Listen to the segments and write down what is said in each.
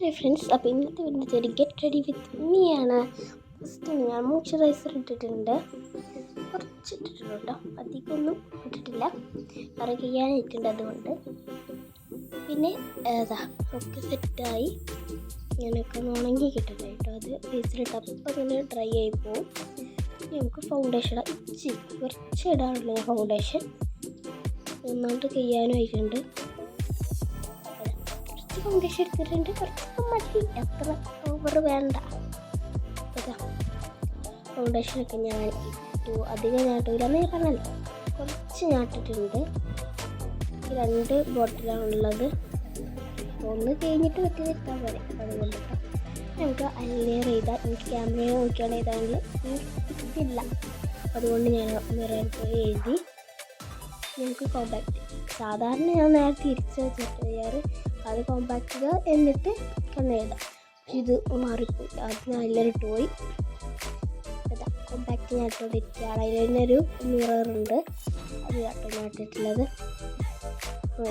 Hi friends, അപ്പോൾ ഇന്നത്തെ video ഒരു ഗെറ്റ് റെഡി വിത്ത് മീ ആണ്. ഫസ്റ്റ് ഞാൻ മോയ്സ്ചറൈസർ ഇട്ടിട്ടുണ്ട്, കുറച്ച് ഇട്ടിട്ടുണ്ട് കേട്ടോ, അധികമൊന്നും ഇട്ടിട്ടില്ല, കറി ചെയ്യാനായിട്ടുണ്ട്. അതുകൊണ്ട് പിന്നെ ഒക്കെ സെറ്റായി ഞാനൊക്കെ ഒന്ന് ഉണങ്ങി കിട്ടണ്ട കേട്ടോ. അത് ഫേസിലിട്ട് അപ്പം അങ്ങനെ ഡ്രൈ ആയി പോവും. നമുക്ക് ഫൗണ്ടേഷൻ ഇടാം, കുറച്ച് ഇടാറുള്ളൂ ഞാൻ ഫൗണ്ടേഷൻ. നന്നായിട്ട് ചെയ്യാനും ആയിട്ടുണ്ട്. ഫൗണ്ടേഷൻ എടുത്തിട്ടുണ്ട്, കുറച്ച് മതി, അത്ര ഓവർ വേണ്ട. ഫൗണ്ടേഷനൊക്കെ ഞാൻ ഇട്ടു, അധികം ഞാൻ ഇട്ടില്ല പറഞ്ഞല്ലോ, കുറച്ച് ഞാൻ ഇട്ടിട്ടുണ്ട്. 2 ബോട്ടിലാണുള്ളത്, ഒന്ന് കഴിഞ്ഞിട്ട് വെട്ടി നിർത്താൻ പോലെ. അതുകൊണ്ട് നമുക്ക് അല്ലേർ ചെയ്താൽ, എനിക്ക് ക്യാമറയിൽ നോക്കിയാണ് ചെയ്താണെങ്കിൽ ഇതില്ല, അതുകൊണ്ട് ഞാൻ മിററിൽ പോയി എഴുതി. നമുക്ക് കോമ്പാക്റ്റ്, സാധാരണ ഞാൻ നേരെ തിരിച്ച് വെച്ചിട്ട് ചെയ്യാറ്, അത് കോമ്പാക്റ്റ് ചെയ്യുക എന്നിട്ട് കണ്ണെഴുതാം. പക്ഷെ ഇത് മാറിപ്പോയി, അത് ഞാൻ അല്ലറിട്ട് പോയി. കോമ്പാക്റ്റ് ഞാൻ ഇട്ടുകൊണ്ടിരിക്കുകയാണ്. അതിനൊരു മിററുണ്ട്, അത് ഞാൻ ഇട്ടിട്ടുള്ളത്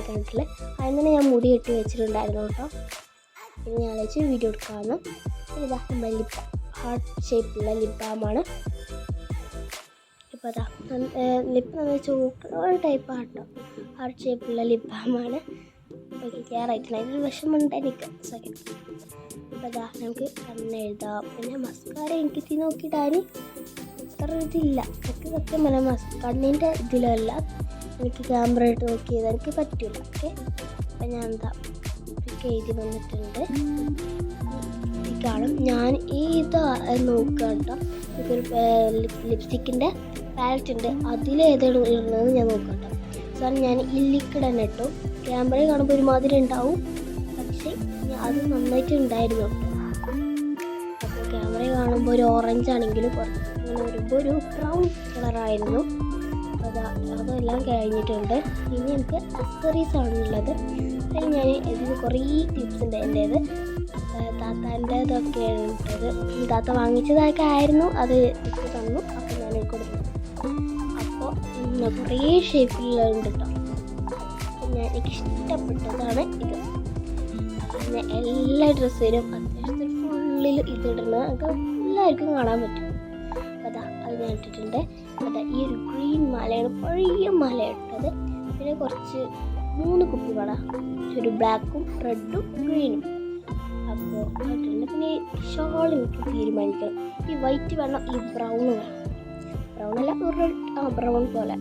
കണ്ടിട്ടില്ല. അതിന് തന്നെ ഞാൻ മുടി കെട്ടി വെച്ചിട്ടുണ്ടായിരുന്നു കേട്ടോ. പിന്നെ ഞാൻ വെച്ച് വീഡിയോ എടുക്കാമെന്ന്. ഇതാ നമ്മുടെ ലിപ്പ്, ഹാർട്ട് ഷേപ്പുള്ള ലിപ്പ് ബാമാണ്. ഇപ്പോൾ അതാ ലിപ്പ് നമ്മൾ ചോക്ലേറ്റ് ടൈപ്പാണ് കേട്ടോ, ഹാർട്ട് ഷേപ്പുള്ള ലിപ്പ് ബാമാണ്. ഓക്കെ, ക്ലിയർ ആയിട്ടില്ല, അതിനൊരു വിഷമമുണ്ട് എനിക്ക്. സെക്കൻഡ് ഇപ്പോൾ അതാ നമുക്ക് കണ്ണെഴുതാം. പിന്നെ മസ്കാര എനിക്ക് നോക്കിയിടാൻ അത്ര ഇതില്ല, എനിക്ക് സത്യം പറഞ്ഞാൽ കണ്ണിൻ്റെ ഇതിലല്ല, എനിക്ക് ക്യാമറ ഇട്ട് നോക്കി ചെയ്താൽ എനിക്ക് പറ്റില്ല. ഓക്കെ, അപ്പം ഞാൻ എന്താ ഒക്കെ എഴുതി വന്നിട്ടുണ്ട്. കാണും ഞാൻ ഇതാ നോക്കുക കേട്ടോ. എനിക്കൊരു ലിപ്സ്റ്റിക്കിൻ്റെ പാലറ്റ് ഉണ്ട്, അതിലേതാണ് ഇടുന്നത് ഞാൻ നോക്കാം കേട്ടോ. സാർ ഞാൻ ഈ ലിക്വിഡ് തന്നെ ഇട്ടു. ക്യാമറയിൽ കാണുമ്പോൾ ഒരുമാതിരി ഉണ്ടാവും, പക്ഷേ അത് നന്നായിട്ട് ഉണ്ടായിരുന്നു കേട്ടോ. അപ്പോൾ ക്യാമറയിൽ കാണുമ്പോൾ ഒരു ഓറഞ്ച് ആണെങ്കിലും അങ്ങനെ വരുമ്പോൾ ഒരു ബ്രൗൺ കളറായിരുന്നു. അതെല്ലാം കഴിഞ്ഞിട്ടുണ്ട്. ഇനി എനിക്ക് അക്സറീസ് ആണുള്ളത്. അതിൽ ഞാൻ ഇതിൽ കുറേ ടിപ്സ് ഉണ്ട്. എൻ്റേത് താത്താൻ്റെതൊക്കെയാണ് ഇട്ടത്. താത്ത വാങ്ങിച്ചതൊക്കെ ആയിരുന്നു, അത് എനിക്ക് തന്നു, അപ്പോൾ ഞാൻ കൊടുത്തു. അപ്പോൾ കുറേ ഷേപ്പിലുണ്ട് കേട്ടോ. എനിക്ക് ഇഷ്ടപ്പെട്ടതാണ് ഇത്. പിന്നെ എല്ലാ ഡ്രസ്സിലും അത്യാവശ്യത്തിന് ഫുള്ളിൽ ഇതിടുന്നത് നമുക്ക് എല്ലാവർക്കും കാണാൻ പറ്റും. അത് ഞാൻ ഇട്ടിട്ടുണ്ട്. ഈ ഒരു ഗ്രീൻ മാലയാണ്, പഴയ മാല ഇട്ടത്. പിന്നെ കുറച്ച് 3 കുപ്പി വള, ഒരു ബ്ലാക്കും റെഡും ഗ്രീനും. അപ്പോൾ ഇട്ടിട്ടുണ്ട്. പിന്നെ ഈ ഷോൾ എനിക്ക് തീരുമാനിക്കണം, ഈ വൈറ്റ് വേണം, ഈ ബ്രൗൺ വേണം. ബ്രൗൺ അല്ല, റെഡ്, ബ്രൗൺ പോലെ.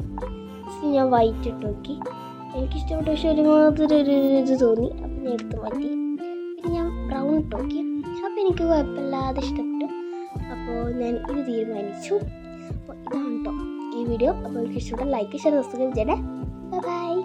ഞാൻ വൈറ്റ് ഇട്ട് നോക്കി, എനിക്കിഷ്ടപ്പെട്ട, പക്ഷേ ഒരുമാതിരി ഒരു ഇത് തോന്നി, അപ്പം ഞാൻ എടുത്ത് മാറ്റി. പിന്നെ ഞാൻ ബ്രൗൺ ഇട്ട് നോക്കി, അപ്പോൾ എനിക്ക് കുഴപ്പമില്ലാതെ ഇഷ്ടപ്പെട്ടു. അപ്പോൾ ഞാൻ ഇത് തീരുമാനിച്ചു. അപ്പോൾ ഇതാണ് കേട്ടോ ഈ വീഡിയോ. അപ്പോൾ എനിക്ക് ഇഷ്ടപ്പെട്ട ലൈക്ക്, ഷെയർ, സബ്സ്ക്രൈബ് ചെയ്യണേ. ബൈ.